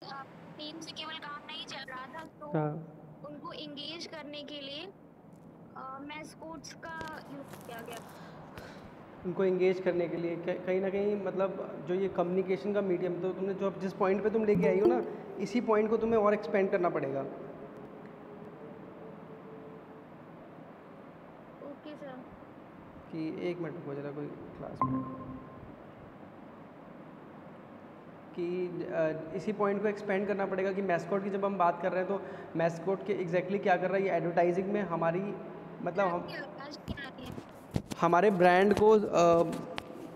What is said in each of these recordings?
Team से केवल काम नहीं चल रहा था, तो हाँ, उनको एंगेज करने के लिए मैस्कोट्स का यूज किया गया। उनको एंगेज करने के लिए कहीं ना कहीं मतलब जो ये कम्युनिकेशन का मीडियम, तो तुमने जो जिस पॉइंट पे तुम लेके आई हो ना, इसी पॉइंट को तुम्हें और एक्सपेंड करना पड़ेगा। Okay sir. कि एक मिनट रुको जरा, कोई क्लास में कि इसी पॉइंट को एक्सपेंड करना पड़ेगा कि मैस्कॉट की जब हम बात कर रहे हैं तो मैस्कॉट के एग्जैक्टली क्या कर रहा है ये एडवर्टाइजिंग में हमारी, मतलब सर हम आपकी आवाज नहीं आ रही है। हमारे ब्रांड को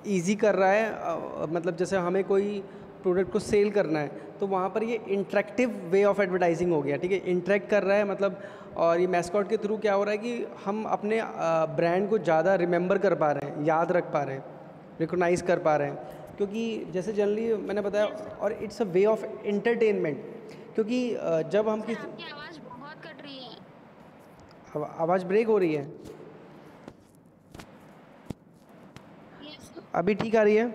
इजी कर रहा है। मतलब जैसे हमें कोई प्रोडक्ट को सेल करना है तो वहाँ पर ये इंटरेक्टिव वे ऑफ एडवर्टाइजिंग हो गया, ठीक है, इंटरेक्ट कर रहा है मतलब। और ये मैस्कॉट के थ्रू क्या हो रहा है कि हम अपने ब्रांड को ज़्यादा रिमेंबर कर पा रहे हैं, याद रख पा रहे हैं, रिकोगनाइज कर पा रहे हैं। क्योंकि जैसे जनरली मैंने बताया, यस सर। और it's a way of entertainment. क्योंकि जब हम सर किसी आपकी आवाज बहुत कट रही है। आवाज़ ब्रेक हो रही है, यस सर। अभी ठीक आ रही है?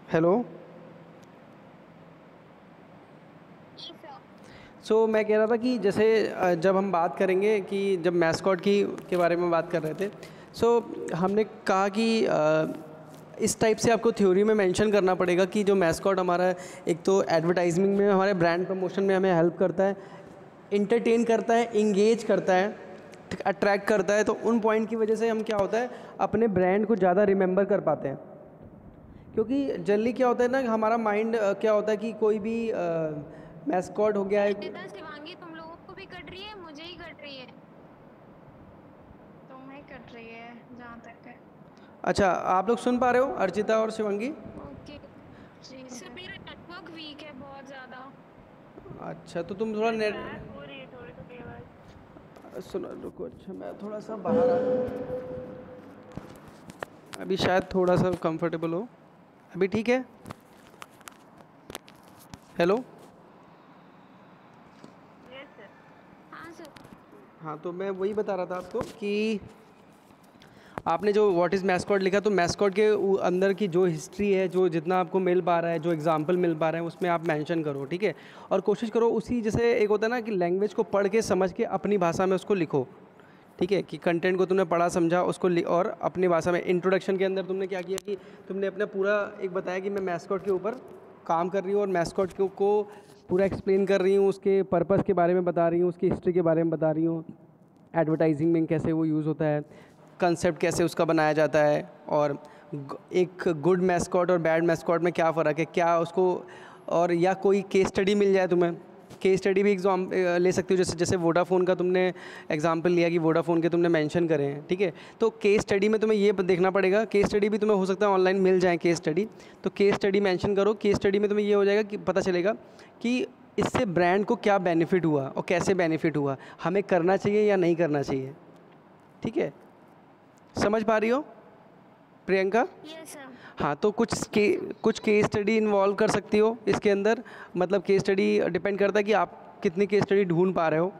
हेलो। Yes sir. मैं कह रहा था कि जैसे जब हम बात करेंगे कि जब मैस्कॉट की के बारे में बात कर रहे थे, हमने कहा कि इस टाइप से आपको थ्योरी में मेंशन करना पड़ेगा कि जो मैस्कॉट हमारा है, एक तो एडवर्टाइजिंग में, हमारे ब्रांड प्रमोशन में हमें हेल्प करता है, इंटरटेन करता है, इंगेज करता है, अट्रैक्ट करता है। तो उन पॉइंट की वजह से हम क्या होता है अपने ब्रांड को ज़्यादा रिमेंबर कर पाते हैं। क्योंकि जनरली क्या होता है ना, हमारा माइंड क्या होता है कि कोई भी मैस्कॉट हो गया है। अर्चिता शिवांगी तुम लोगों को भी कट रही है, मुझे ही कट रही है। तुम्हें कट रही है जहाँ तक है। अच्छा, आप लोग सुन पा रहे हो अर्चिता और शिवांगी? ओके। जी सर सर। मेरा नेटवर्क वीक है बहुत ज्यादा। अच्छा, तो तुम थोड़ा सर नेट क्रैक हो रही है थोड़ी थोड़ी आवाज़। सुनो, रुको, अच्छा मैं थोड़ा सा बाहर आ, अभी शायद थोड़ा सा कंफर्टेबल हो। अभी ठीक है? हेलो। Yes sir. हाँ सर। हाँ, तो मैं वही बता रहा था आपको कि आपने जो व्हाट इज़ मैस्कॉट लिखा, तो मैस्कॉट के अंदर की जो हिस्ट्री है, जो जितना आपको मिल पा रहा है, जो एग्जांपल मिल पा रहे हैं, उसमें आप मेंशन करो, ठीक है। और कोशिश करो उसी, जैसे एक होता है ना कि लैंग्वेज को पढ़ के समझ के अपनी भाषा में उसको लिखो, ठीक है। कि कंटेंट को तुमने पढ़ा समझा उसको और अपनी भाषा में इंट्रोडक्शन के अंदर तुमने क्या किया कि तुमने अपना पूरा एक बताया कि मैं मैस्कॉट के ऊपर काम कर रही हूँ और मैस्कॉट को पूरा एक्सप्लेन कर रही हूँ, उसके पर्पस के बारे में बता रही हूँ, उसकी हिस्ट्री के बारे में बता रही हूँ, एडवर्टाइजिंग में कैसे वो यूज़ होता है, कंसेप्ट कैसे उसका बनाया जाता है, और एक गुड मैस्कॉट और बैड मैस्कॉट में क्या फ़र्क है, क्या उसको। और या कोई केस स्टडी मिल जाए तुम्हें, केस स्टडी भी एग्जाम ले सकती हो, जैसे जैसे वोडाफ़ोन का तुमने एग्जांपल लिया कि वोडाफ़ोन के तुमने मेंशन करे हैं, ठीक है। तो केस स्टडी में तुम्हें ये देखना पड़ेगा, केस स्टडी भी तुम्हें हो सकता है ऑनलाइन मिल जाए केस स्टडी, तो केस स्टडी मेंशन करो। केस स्टडी में तुम्हें ये हो जाएगा कि पता चलेगा कि इससे ब्रांड को क्या बेनिफिट हुआ और कैसे बेनिफिट हुआ, हमें करना चाहिए या नहीं करना चाहिए, ठीक है। समझ पा रही हो प्रियंका? Yes sir. हाँ, तो कुछ केस स्टडी इन्वॉल्व कर सकती हो इसके अंदर। मतलब केस स्टडी डिपेंड करता है कि आप कितनी केस स्टडी ढूंढ पा रहे हो,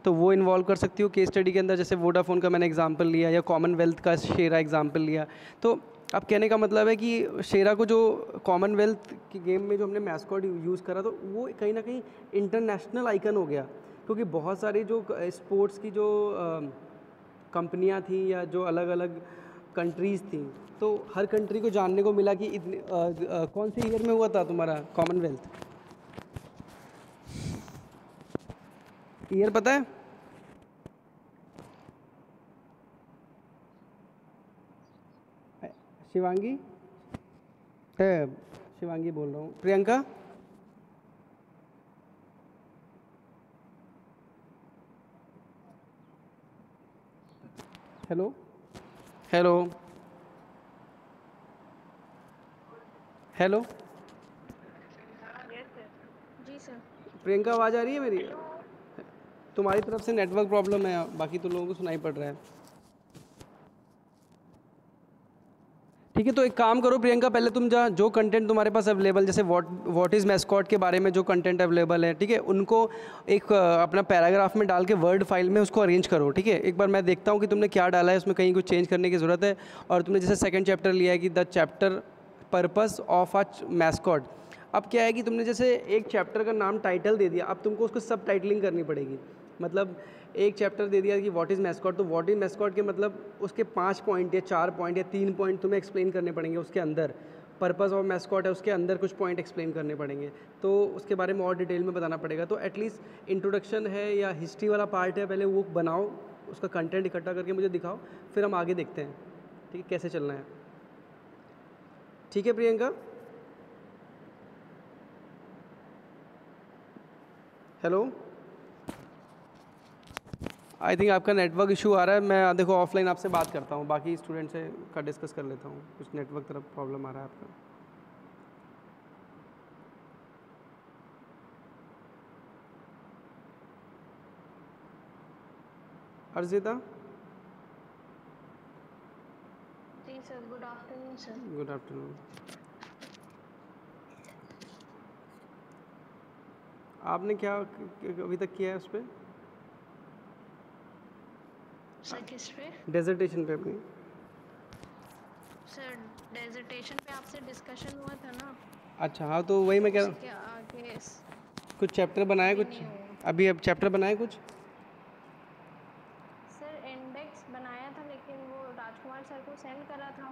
तो वो इन्वॉल्व कर सकती हो केस स्टडी के अंदर। जैसे वोडाफोन का मैंने एग्जांपल लिया या कॉमनवेल्थ का शेरा एग्जांपल लिया। तो अब कहने का मतलब है कि शेरा को जो कॉमनवेल्थ की गेम में जो हमने मैस्कॉट यूज़ करा, तो वो कहीं ना कहीं इंटरनेशनल आइकन हो गया। क्योंकि बहुत सारी जो स्पोर्ट्स की जो कंपनियां थी या जो अलग अलग कंट्रीज़ थी, तो हर कंट्री को जानने को मिला कि इतने कौन से ईयर में हुआ था तुम्हारा कॉमनवेल्थ, ईयर पता है? शिवांगी शिवांगी बोल रहा हूँ, Priyanka. Hello, hello, hello. Yes sir. जी सर। प्रियंका, आवाज़ आ रही है मेरी? हेलो। तुम्हारी तरफ से नेटवर्क प्रॉब्लम है, बाकी तो लोगों को सुनाई पड़ रहा है। ठीक है, तो एक काम करो प्रियंका, पहले तुम जहाँ जो कंटेंट तुम्हारे पास अवेलेबल, जैसे व्हाट इज़ मैस्कॉट के बारे में जो कंटेंट अवेलेबल है, ठीक है, उनको एक अपना पैराग्राफ में डाल के वर्ड फाइल में उसको अरेंज करो, ठीक है। एक बार मैं देखता हूँ कि तुमने क्या डाला है, उसमें कहीं कुछ चेंज करने की ज़रूरत है। और तुमने जैसे सेकंड चैप्टर लिया है कि the chapter purpose of a mascot. अब क्या है कि तुमने जैसे एक चैप्टर का नाम टाइटल दे दिया, अब तुमको उसको सब टाइटलिंग करनी पड़ेगी। मतलब एक चैप्टर दे दिया कि व्हाट इज़ मैस्कॉट, तो व्हाट इज़ मैस्कॉट के मतलब उसके 5 पॉइंट या 4 पॉइंट या 3 पॉइंट तुम्हें एक्सप्लेन करने पड़ेंगे उसके अंदर। पर्पस ऑफ मैस्कॉट है, उसके अंदर कुछ पॉइंट एक्सप्लेन करने पड़ेंगे, तो उसके बारे में और डिटेल में बताना पड़ेगा। तो एटलीस्ट इंट्रोडक्शन है या हिस्ट्री वाला पार्ट है, पहले वो बनाओ, उसका कंटेंट इकट्ठा करके मुझे दिखाओ, फिर हम आगे देखते हैं, ठीक है, कैसे चलना है। ठीक है प्रियंका? हेलो, आई थिंक आपका नेटवर्क इशू आ रहा है। मैं देखो ऑफलाइन आपसे बात करता हूँ, बाकी स्टूडेंट से का डिस्कस कर लेता हूँ, कुछ नेटवर्क तरफ प्रॉब्लम आ रहा है आपका। अर्जिता? जी sir, good afternoon sir. Good afternoon. आपने क्या अभी तक किया है उस पर, सर किस पे? डेजर्टेशन पे अपनी? सर डेजर्टेशन पे आपसे डिस्कशन हुआ था ना, अच्छा हाँ, तो वही मैं कह रहा उसके आगे हूँ, कुछ चैप्टर बनाए अभी कुछ नहीं हुआ। अभी अब चैप्टर बनाए कुछ? सर इंडेक्स बनाया था, लेकिन वो राजकुमार सर को सेंड करा था,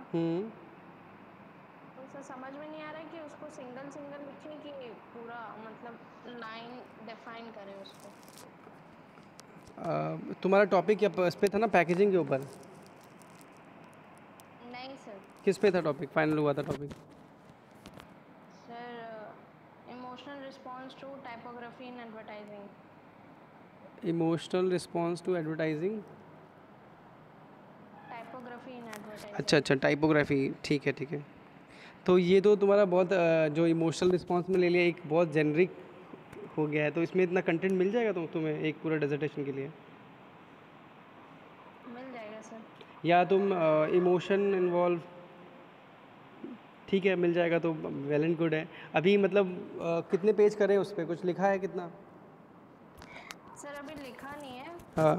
तो सर समझ में नहीं आ रहा है कि उसको सिंगल सिंगल लिखें कि पूरा मतलब लाइन डिफाइन करें उसको। तुम्हारा टॉपिक क्या इस पे था ना, पैकेजिंग के ऊपर? नहीं सर। किस पे था टॉपिक, फाइनल हुआ था topic? Sir emotional response to typography in advertising. Emotional response to advertising, typography in advertising. अच्छा, टाइपोग्राफी, ठीक है ठीक है। तो ये तो तुम्हारा बहुत जो इमोशनल रिस्पॉन्स में ले लिया, एक बहुत जेनरिक हो गया है, तो इसमें इतना कंटेंट मिल जाएगा तुम्हें एक पूरा डेजर्टेशन के लिए? मिल जाएगा सर। या तुम इमोशन इन्वॉल्व, ठीक है मिल जाएगा तो वेल एंड गुड है। अभी मतलब कितने पेज करें उस पर, कुछ लिखा है कितना? सर अभी लिखा नहीं है, हाँ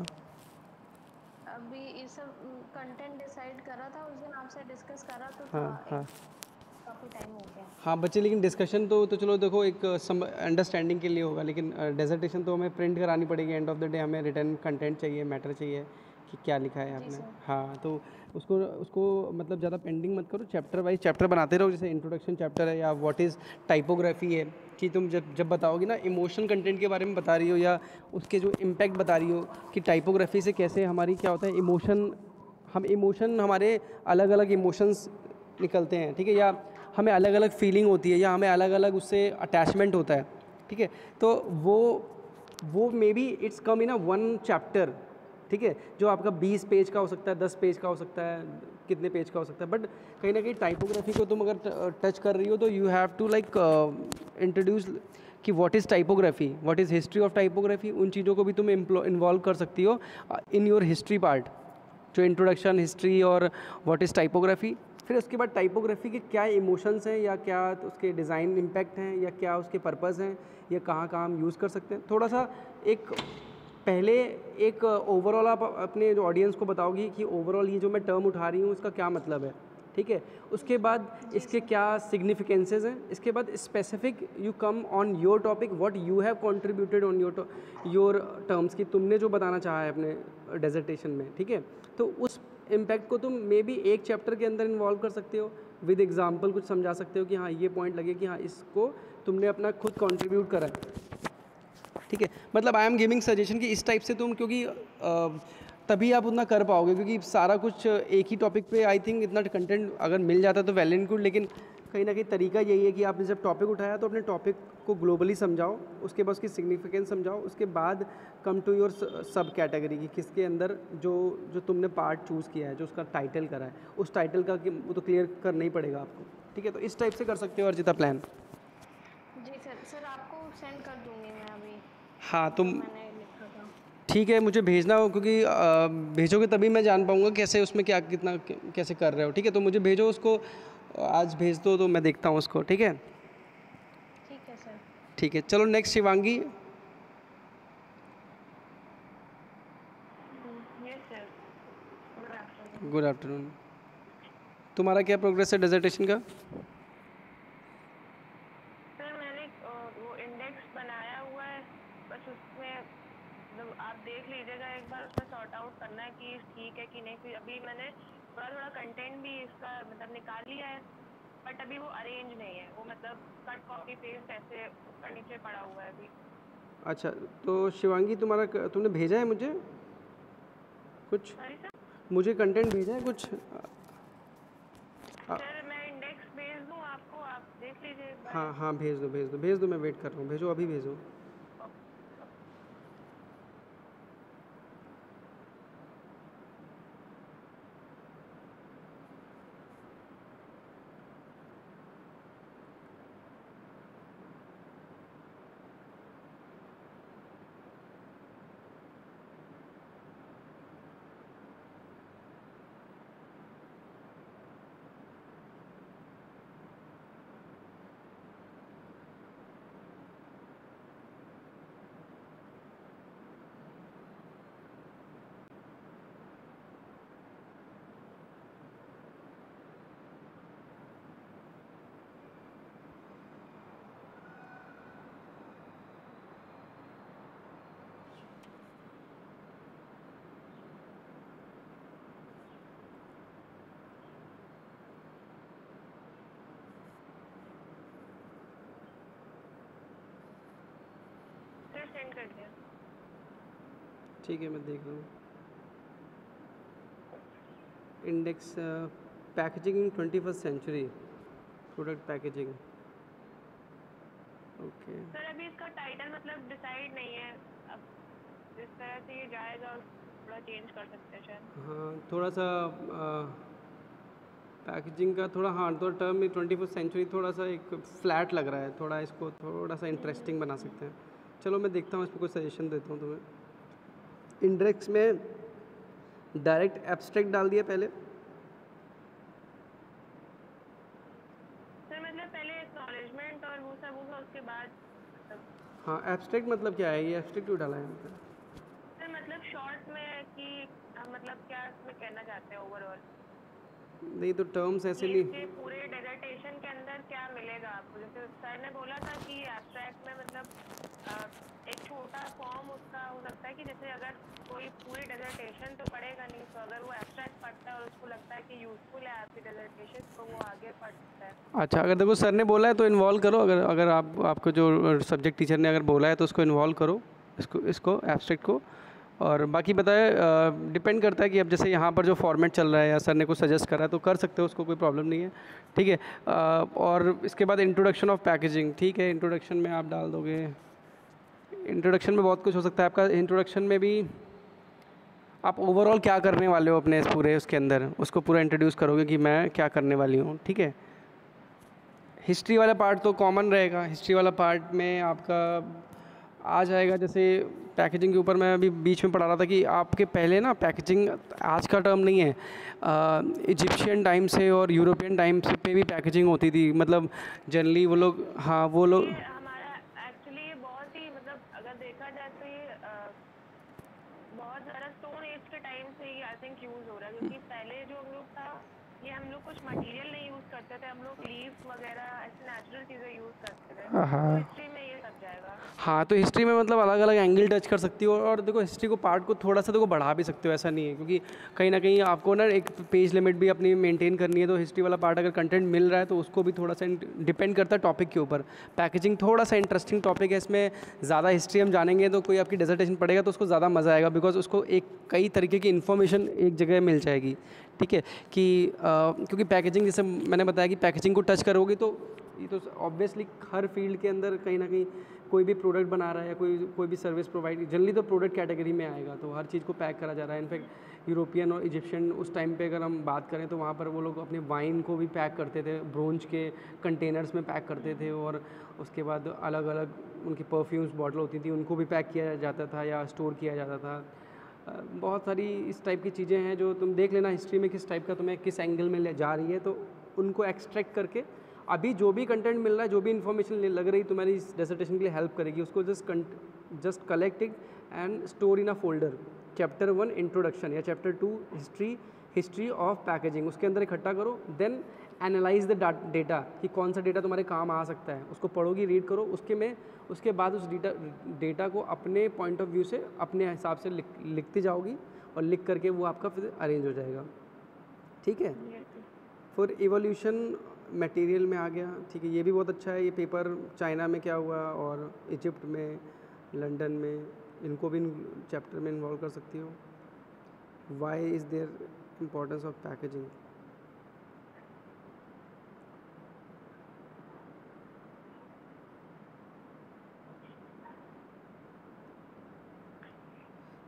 अभी ये सब कंटेंट डिसाइड करा था, उस दिन आपसे डिस्कस करा तो हाँ था, हाँ काफ़ी टाइम हो गया। हाँ बच्चे, लेकिन डिस्कशन तो चलो देखो एक अंडरस्टैंडिंग के लिए होगा, लेकिन डेजर्टेशन तो हमें प्रिंट करानी पड़ेगी। एंड ऑफ द डे हमें रिटर्न कंटेंट चाहिए, मैटर चाहिए कि क्या लिखा है जी आपने। सर। हाँ तो उसको मतलब ज़्यादा पेंडिंग मत करो, चैप्टर वाइज चैप्टर बनाते रहो। जैसे इंट्रोडक्शन चैप्टर है या व्हाट इज़ टाइपोग्राफी है, कि तुम जब बताओगी ना इमोशन कंटेंट के बारे में बता रही हो, या उसके जो इम्पैक्ट बता रही हो कि टाइपोग्राफी से कैसे हमारी क्या होता है इमोशन हमारे अलग अलग इमोशंस निकलते हैं, ठीक है, या हमें अलग अलग फीलिंग होती है, या हमें अलग अलग उससे अटैचमेंट होता है, ठीक है। तो वो may be it's come in a one chapter, ठीक है, जो आपका 20 पेज का हो सकता है, 10 पेज का हो सकता है, कितने पेज का हो सकता है, बट कहीं ना कहीं टाइपोग्राफी को तुम अगर टच कर रही हो तो you have to like introduce कि what is typography, what is history of typography. उन चीज़ों को भी तुम इन्वॉल्व कर सकती हो इन योर हिस्ट्री पार्ट, जो इंट्रोडक्शन, हिस्ट्री और व्हाट इज़ टाइपोग्राफी। फिर उसके बाद टाइपोग्राफी के क्या इमोशंस हैं, या क्या उसके डिज़ाइन इम्पैक्ट हैं, या क्या उसके पर्पस हैं, या कहाँ कहाँ हम यूज़ कर सकते हैं। थोड़ा सा एक पहले एक ओवरऑल आप अपने जो ऑडियंस को बताओगी कि ओवरऑल ये जो मैं टर्म उठा रही हूँ इसका क्या मतलब है, ठीक है। उसके बाद इसके क्या सिग्निफिकेंसेस हैं, इसके बाद specific you come on your topic, what you have contributed on your terms, कि तुमने जो बताना चाहा है अपने डेजर्टेशन में, ठीक है। तो उस इम्पैक्ट को तुम मे बी एक चैप्टर के अंदर इन्वॉल्व कर सकते हो, विद एग्जाम्पल कुछ समझा सकते हो कि हाँ ये पॉइंट लगे कि हाँ इसको तुमने अपना खुद कंट्रीब्यूट करा है, ठीक है। मतलब आई एम गिविंग सजेशन कि इस टाइप से तुम, क्योंकि तभी आप उतना कर पाओगे, क्योंकि सारा कुछ एक ही टॉपिक पे आई थिंक इतना कंटेंट अगर मिल जाता तो वेल एंड गुड, लेकिन कहीं ना कहीं तरीका यही है कि आपने जब टॉपिक उठाया तो अपने टॉपिक को ग्लोबली समझाओ, उसके बाद उसकी सिग्निफिकेंस समझाओ, उसके बाद कम टू योर सब कैटेगरी की किसके अंदर जो जो तुमने पार्ट चूज़ किया है, जो उसका टाइटल करा है, उस टाइटल का वो तो क्लियर करना ही पड़ेगा आपको, ठीक है। तो इस टाइप से कर सकते हो अर्जिता प्लान। जी सर। सर आपको सेंड कर दूंगी मैं अभी, हाँ जो तुम, मैंने लिखा था। ठीक है, मुझे भेजना हो, क्योंकि भेजोगे तभी मैं जान पाऊँगा कैसे उसमें क्या कितना कैसे कर रहे हो, ठीक है। तो मुझे भेजो उसको, आज भेज दो तो मैं देखता हूँ उसको, ठीक है। ठीक है सर। ठीक है, चलो next Shivangi. Yes sir, good afternoon. Good afternoon. तुम्हारा क्या प्रोग्रेस है डेजर्टेशन का? सर मैंने वो इंडेक्स बनाया हुआ है, बस उसमें मतलब आप देख लीजिएगा एक बार, उसमें सॉर्ट आउट करना है कि ठीक है कि नहीं। फिर अभी मैंने थोड़ा थोड़ा कंटेंट भी इसका मतलब निकाल लिया है, बट अभी वो अरेंज नहीं है, वो मतलब कट कॉपी पेस्ट ऐसे ऊपर नीचे पड़ा हुआ है अभी। अच्छा, तो शिवांगी तुमने भेजा है मुझे कुछ? Sorry sir. मुझे कंटेंट भेजा है कुछ? सर मैं इंडेक्स भेज दूँ आपको, आप देख लीजिए एक बार। हाँ हाँ, भेज दो भेज दो भेज दो, मैं वेट कर रहा हूँ, भेजो अभी भेजो। सर सेंड कर दिया। ठीक है, मैं देख रहा हूँ। Index packaging in 21st century, product packaging. Okay sir अभी इसका टाइटल मतलब डिसाइड नहीं है, अब जिस तरह से ये जाएगा थोड़ा चेंज कर सकते हैं शायद। हाँ, थोड़ा सा पैकेजिंग का थोड़ा, हाँ तो टर्म में 21st सेंचुरी थोड़ा सा एक फ्लैट लग रहा है, थोड़ा इसको थोड़ा सा इंटरेस्टिंग बना सकते हैं। चलो मैं देखता हूँ, इस पर कोई सजेशन देता हूँ तुम्हें। इंडेक्स में डायरेक्ट एब्स्ट्रैक्ट डाल दिया पहले। सर मतलब पहले एक्नॉलेजमेंट और वो सब होगा, उसके बाद मतलब। हाँ, एब्स्ट्रैक्ट मतलब क्या है? ये एब्स्ट्रैक्ट क्यों डाला है यहाँ पे? सर मतलब शॉर्ट में कि हम मतलब क्या इसमें कहना चाहते हैं ओवरऑल, नहीं तो टर्म्स ऐसे कि नहीं। इसके पूरे डेजर्टेशन के अंदर क्या मिलेगा आपको। जैसे सर ने बोला था कि एब्स्ट्रैक्ट में मतलब एक छोटा फॉर्म उसका हो सकता है कि जैसे अगर कोई पूरी डेजर्टेशन तो पढ़ेगा नहीं, तो अगर वो एब्स्ट्रैक्ट पढ़ता है और उसको लगता है कि यूजफुल है आपकी डेजर्टेशन, तो वो आगे पढ़ सकता है। अच्छा, अगर देखो सर ने बोला है तो इन्वॉल्व करो। अगर अगर आपको जो सब्जेक्ट टीचर ने अगर बोला है तो उसको इन्वॉल्व करो, इसको एब्स्ट्रैक्ट को। और बाकी बताए, डिपेंड करता है कि अब जैसे यहाँ पर जो फॉर्मेट चल रहा है या सर ने कुछ सजेस्ट करा है तो कर सकते हो, उसको कोई प्रॉब्लम नहीं है। ठीक है। और इसके बाद इंट्रोडक्शन ऑफ पैकेजिंग, ठीक है, इंट्रोडक्शन में आप डाल दोगे। इंट्रोडक्शन में बहुत कुछ हो सकता है आपका। इंट्रोडक्शन में भी आप ओवरऑल क्या करने वाले हो अपने इस पूरे उसके अंदर, उसको पूरा इंट्रोड्यूस करोगे कि मैं क्या करने वाली हूँ। ठीक है। हिस्ट्री वाला पार्ट तो कॉमन रहेगा। हिस्ट्री वाला पार्ट में आपका आ जाएगा, जैसे पैकेजिंग के ऊपर मैं अभी बीच में पढ़ा रहा था कि आपके पहले ना पैकेजिंग आज का टर्म नहीं है, इजिप्शियन टाइम से और यूरोपियन टाइम से पे भी पैकेजिंग होती थी। मतलब जनरली वो लोग, हाँ वो लोग, ये हमारा एक्चुअली ये बहुत ही मतलब अगर देखा जाए तो ये बहुत ज़्यादा स्टोन एज के टाइम से ही आई थिंक यूज़ हो रहा है, क्योंकि पहले जो हम लोग था ये हम लोग कुछ मटेरियल नहीं यूज़ करते थे, हम लोग लीव्स वगैरह ऐसे नेचुरल चीज़ें यूज़ करते थे। तो हिस्ट्री में ये सब जाएगा। हाँ तो हिस्ट्री में मतलब अलग अलग एंगल टच कर सकती हो। और देखो हिस्ट्री को पार्ट को थोड़ा सा देखो बढ़ा भी सकते हो, ऐसा नहीं है, क्योंकि कहीं ना कहीं आपको ना एक पेज लिमिट भी अपनी मेंटेन करनी है। तो हिस्ट्री वाला पार्ट अगर कंटेंट मिल रहा है तो उसको भी थोड़ा सा डिपेंड करता है टॉपिक के ऊपर। पैकेजिंग थोड़ा सा इंटरेस्टिंग टॉपिक है, इसमें ज़्यादा हिस्ट्री हम जानेंगे तो कोई आपकी डिसर्टेशन पढ़ेगा तो उसको ज़्यादा मज़ा आएगा, बिकॉज उसको एक कई तरीके की इन्फॉर्मेशन एक जगह मिल जाएगी। ठीक है कि क्योंकि पैकेजिंग, जैसे मैंने बताया कि पैकेजिंग को टच करोगे तो ये तो ऑब्वियसली हर फील्ड के अंदर कहीं ना कहीं कोई भी प्रोडक्ट बना रहा है या कोई भी सर्विस प्रोवाइड, जनरली तो प्रोडक्ट कैटेगरी में आएगा। तो हर चीज़ को पैक करा जा रहा है। इनफैक्ट यूरोपियन और इजिप्शियन उस टाइम पे अगर हम बात करें तो वहाँ पर वो लोग अपने वाइन को भी पैक करते थे, ब्रोंज के कंटेनर्स में पैक करते थे। और उसके बाद अलग अलग उनकी परफ्यूम्स बॉटल होती थी, उनको भी पैक किया जाता था या स्टोर किया जाता था। बहुत सारी इस टाइप की चीज़ें हैं जो तुम देख लेना हिस्ट्री में किस टाइप का तुम्हें किस एंगल में ले जा रही है, तो उनको एक्सट्रैक्ट करके अभी जो भी कंटेंट मिल रहा है, जो भी इन्फॉर्मेशन लग रही तुम्हारी इस डिसर्टेशन के लिए हेल्प करेगी, उसको just collect it and store in a folder. Chapter 1 introduction या chapter 2 history history of packaging, उसके अंदर इकट्ठा करो। देन एनालाइज द डेटा कि कौन सा डेटा तुम्हारे काम आ सकता है, उसको पढ़ोगी, रीड करो, उसके बाद उस डेटा को अपने पॉइंट ऑफ व्यू से अपने हिसाब से लिखती जाओगी और लिख करके वो आपका फिर अरेंज हो जाएगा। ठीक है, फिर इवोल्यूशन मटेरियल में आ गया। ठीक है, ये भी बहुत अच्छा है। ये पेपर चाइना में क्या हुआ और इजिप्ट में, लंदन में, इनको भी चैप्टर में इन्वॉल्व कर सकती हो। Why is there importance of packaging.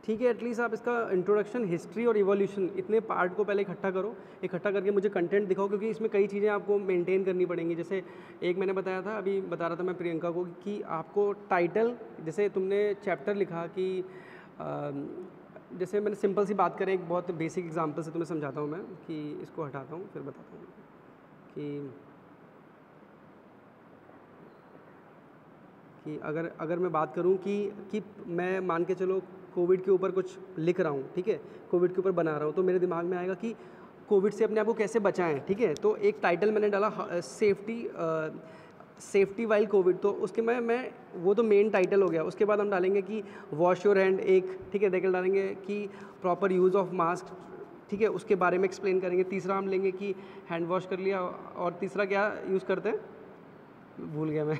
ठीक है, एटलीस्ट आप इसका इंट्रोडक्शन, हिस्ट्री और इवोल्यूशन, इतने पार्ट को पहले इकट्ठा करो। इकट्ठा करके मुझे कंटेंट दिखाओ, क्योंकि इसमें कई चीज़ें आपको मेंटेन करनी पड़ेंगी। जैसे एक मैंने बताया था, अभी बता रहा था मैं प्रियंका को, कि आपको टाइटल, जैसे तुमने चैप्टर लिखा कि जैसे मैंने सिंपल सी बात करें, एक बहुत बेसिक एग्जांपल से तुम्हें समझाता हूँ मैं, कि इसको हटाता हूँ फिर बताता हूँ कि अगर मैं बात करूं कि मैं मान के चलो कोविड के ऊपर कुछ लिख रहा हूं, ठीक है, कोविड के ऊपर बना रहा हूं, तो मेरे दिमाग में आएगा कि कोविड से अपने आप को कैसे बचाएं। ठीक है, तो एक टाइटल मैंने डाला सेफ्टी वाइल कोविड, तो उसके मैं वो तो मेन टाइटल हो गया। उसके बाद हम डालेंगे कि वॉश योर हैंड, एक, ठीक है, देख डालेंगे कि प्रॉपर यूज़ ऑफ मास्क, ठीक है, उसके बारे में एक्सप्लेन करेंगे। तीसरा हम लेंगे कि हैंड वॉश कर लिया, और तीसरा क्या यूज़ करते हैं, भूल गया मैं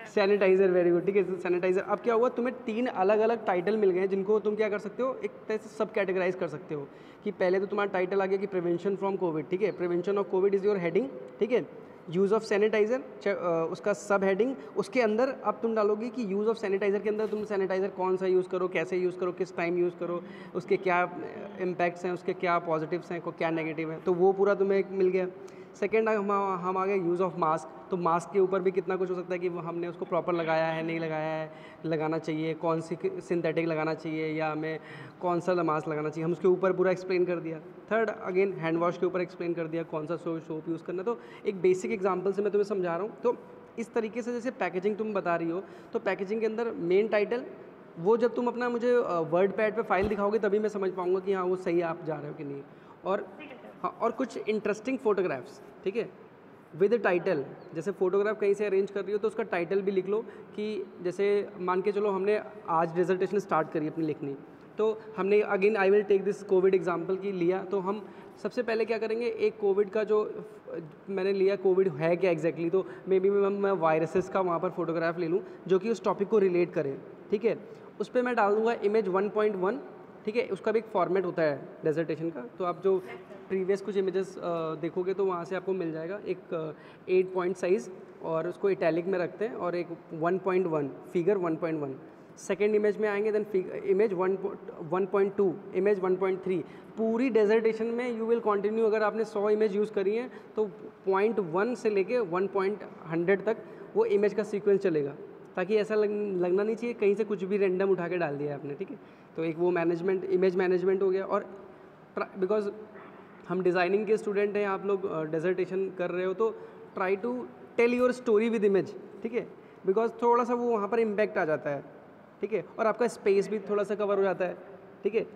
सैनिटाइज़र, वेरी गुड। ठीक है, सैनिटाइज़र। अब क्या हुआ, तुम्हें 3 अलग अलग टाइटल मिल गए, जिनको तुम क्या कर सकते हो, एक तरह से सब कैटेगराइज कर सकते हो। कि पहले तो तुम्हारा टाइटल आ गया कि प्रिवेंशन फ्रॉम कोविड, ठीक है, prevention of Covid is your heading, ठीक है, यूज़ ऑफ सैनिटाइज़र उसका सब हेडिंग। उसके अंदर अब तुम डालोगे कि यूज़ ऑफ सैनिटाइज़र के अंदर तुम सैनिटाइज़र कौन सा यूज़ करो, कैसे यूज़ करो, किस टाइम यूज़ करो, उसके क्या इम्पैक्ट्स हैं, उसके क्या पॉजिटिव्स हैं, क्या नेगेटिव हैं, तो वो पूरा तुम्हें मिल गया। सेकेंड हम आ गए यूज़ ऑफ मास्क, तो मास्क के ऊपर भी कितना कुछ हो सकता है कि हमने उसको प्रॉपर लगाया है, नहीं लगाया है, लगाना चाहिए, कौन सी सिंथेटिक लगाना चाहिए या हमें कौन सा मास्क लगाना चाहिए, हम उसके ऊपर पूरा एक्सप्लेन कर दिया। थर्ड अगेन हैंड वॉश के ऊपर एक्सप्लेन कर दिया कौन सा सोप यूज़ करना। तो एक बेसिक एग्जाम्पल से मैं तुम्हें समझा रहा हूँ। तो इस तरीके से जैसे पैकेजिंग तुम बता रही हो, तो पैकेजिंग के अंदर मेन टाइटल, वो जब तुम अपना मुझे वर्ड पैड पे फाइल दिखाओगे तभी मैं समझ पाऊँगा कि हाँ वो सही आप जा रहे हो कि नहीं। और हाँ, और कुछ इंटरेस्टिंग फ़ोटोग्राफ्स, ठीक है, विद टाइटल। जैसे फ़ोटोग्राफ कहीं से अरेंज कर रही हो तो उसका टाइटल भी लिख लो, कि जैसे मान के चलो हमने आज डिसर्टेशन स्टार्ट करी अपनी लिखनी, तो हमने again I will take this covid example की लिया, तो हम सबसे पहले क्या करेंगे, एक कोविड का जो मैंने लिया, कोविड है क्या एग्जैक्टली, तो मे बी मैं वायरसेस का वहाँ पर फोटोग्राफ ले लूँ जो कि उस टॉपिक को रिलेट करे। ठीक है, उस पर मैं डाल दूँगा इमेज 1.1, ठीक है, उसका भी एक फॉर्मेट होता है डिसर्टेशन का, तो आप जो प्रीवियस कुछ इमेजेस देखोगे तो वहाँ से आपको मिल जाएगा एक 8 पॉइंट साइज़, और उसको इटैलिक में रखते हैं, और एक 1.1 फिगर 1.1। सेकेंड इमेज में आएंगे, देन इमेज 1.2, इमेज 1.3। पूरी डेजर्टेशन में यू विल कंटिन्यू, अगर आपने 100 इमेज यूज़ करी हैं तो 0.1 से लेके 1.100 तक वो इमेज का सीक्वेंस चलेगा, ताकि ऐसा लगना नहीं चाहिए कहीं से कुछ भी रैंडम उठा के डाल दिया आपने। ठीक है, तो एक वो मैनेजमेंट, इमेज मैनेजमेंट हो गया। और बिकॉज हम डिज़ाइनिंग के स्टूडेंट हैं, आप लोग डिसर्टेशन कर रहे हो, तो try to tell your story with image, ठीक है, बिकॉज थोड़ा सा वो वहाँ पर इम्पैक्ट आ जाता है, ठीक है, और आपका स्पेस भी थोड़ा सा कवर हो जाता है। ठीक है,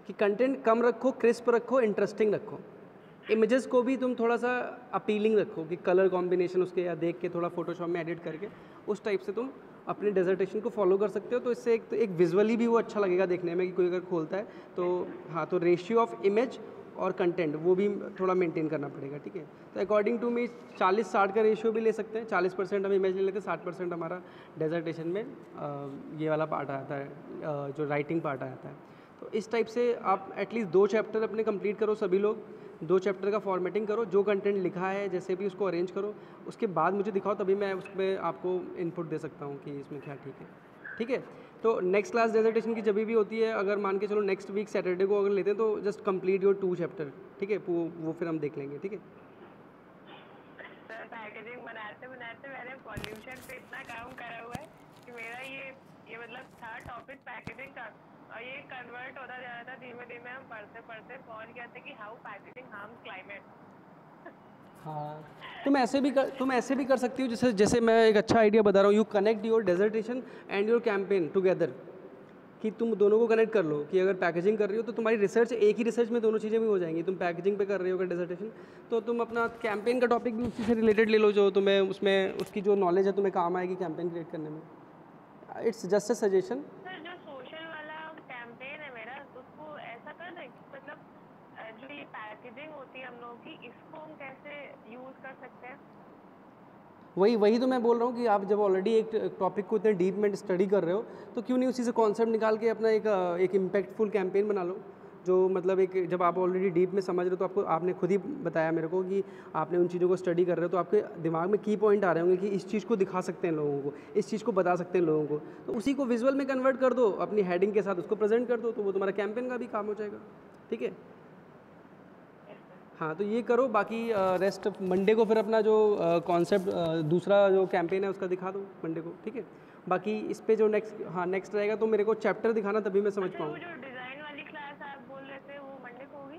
कि कंटेंट कम रखो, क्रिस्प रखो, इंटरेस्टिंग रखो, इमेजेस को भी तुम थोड़ा सा अपीलिंग रखो, कि कलर कॉम्बिनेशन उसके या देख के थोड़ा फोटोशॉप में एडिट करके उस टाइप से तुम अपने डिसर्टेशन को फॉलो कर सकते हो। तो इससे एक विजुअली भी वो अच्छा लगेगा देखने में, कि कोई अगर खोलता है तो हाँ, तो रेशियो ऑफ इमेज और कंटेंट वो भी थोड़ा मेंटेन करना पड़ेगा। ठीक है, तो अकॉर्डिंग टू मी 40-60 का रेशियो भी ले सकते हैं, 40% हम इमेज ले लेते हैं, 60% हमारा डिसर्टेशन में ये वाला पार्ट आता है, जो राइटिंग पार्ट आता है। तो इस टाइप से आप एटलीस्ट 2 चैप्टर अपने कंप्लीट करो, सभी लोग 2 चैप्टर का फॉर्मेटिंग करो, जो कंटेंट लिखा है जैसे भी उसको अरेंज करो, उसके बाद मुझे दिखाओ, तभी मैं उसमें आपको इनपुट दे सकता हूँ कि इसमें क्या ठीक है। ठीक है, तो नेक्स्ट क्लास डिसर्टेशन की जब भी होती है, अगर मान के चलो नेक्स्ट वीक सैटरडे को अगर लेते हैं, तो जस्ट कंप्लीट योर 2 चैप्टर, ठीक है, वो फिर हम देख लेंगे। ठीक है, पैकेजिंग बनाते बनाते मैंने पॉल्यूशन पे इतना काम करा हुआ है कि मेरा ये मतलब था टॉपिक पैकेजिंग का, और ये कन्वर्ट होता जा रहा था धीमे धीमे। हम पढ़ते पढ़ते पहुंच गए थे कि हाउ पैकेजिंग हार्म्स क्लाइमेट। हाँ, तुम ऐसे भी कर सकती हो, जैसे मैं एक अच्छा आइडिया बता रहा हूँ, you connect your dissertation and your campaign together, कि तुम दोनों को कनेक्ट कर लो कि अगर पैकेजिंग कर रही हो तो तुम्हारी रिसर्च एक ही रिसर्च में दोनों चीज़ें भी हो जाएंगी। तुम पैकेजिंग पे कर रही हो अगर डिसर्टेशन, तो तुम अपना कैंपेन का टॉपिक भी उसी से रिलेटेड ले लो जो तुम्हें उसमें उसकी जो नॉलेज है तुम्हें काम आएगी कैंपेन क्रिएट करने में। It's just a suggestion. Sir जो सोशल वाला कैंपेन है मेरा, उसको ऐसा कर दें कि मतलब जो ये पैकेजिंग होती है हम लोगों की, इसको हम कैसे यूज़ कर सकते हैं? वही तो मैं बोल रहा हूँ कि आप जब ऑलरेडी एक टॉपिक को इतने डीप में स्टडी कर रहे हो तो क्यों नहीं उसी से कॉन्सेप्ट निकाल के अपना एक इम्पैक्टफुल कैंपेन बना लो, जो मतलब एक जब आप ऑलरेडी डीप में समझ रहे हो तो आपको, आपने खुद ही बताया मेरे को कि आपने उन चीज़ों को स्टडी कर रहे हो तो आपके दिमाग में की पॉइंट आ रहे होंगे कि इस चीज़ को दिखा सकते हैं लोगों को, इस चीज़ को बता सकते हैं लोगों को, तो उसी को विजुअल में कन्वर्ट कर दो, अपनी हेडिंग के साथ उसको प्रेजेंट कर दो, तो वो तुम्हारा कैंपेन का भी काम हो जाएगा। ठीक है, हाँ तो ये करो। बाकी रेस्ट मंडे को फिर अपना जो कॉन्सेप्ट दूसरा जो कैंपेन है उसका दिखा दो मंडे को। ठीक है, बाकी इस पे जो नेक्स्ट रहेगा तो मेरे को चैप्टर दिखाना, तभी मैं समझ वो पाऊँ। जो डिज़ाइन वाली क्लास आप बोल रहे थे वो मंडे को होगी?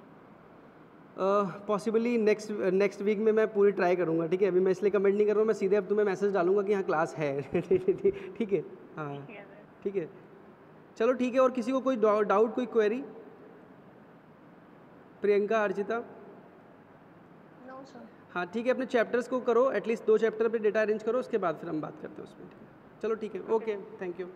पॉसिबली नेक्स्ट वीक में मैं पूरी ट्राई करूँगा। ठीक है, अभी मैं इसलिए कमेंट नहीं कर रहा हूँ, मैं सीधे अब तुम्हें मैसेज डालूंगा कि हाँ क्लास है। ठीक है, हाँ ठीक है सर। ठीक है, चलो ठीक है। और किसी को कोई डाउट, कोई query? Priyanka, Archita? No sir. हाँ ठीक है, अपने चैप्टर्स को करो, एटलीस्ट 2 चैप्टर पे डेटा अरेंज करो, उसके बाद फिर हम बात करते हैं उसमें। ठीक है, चलो ठीक है, ओके, थैंक यू।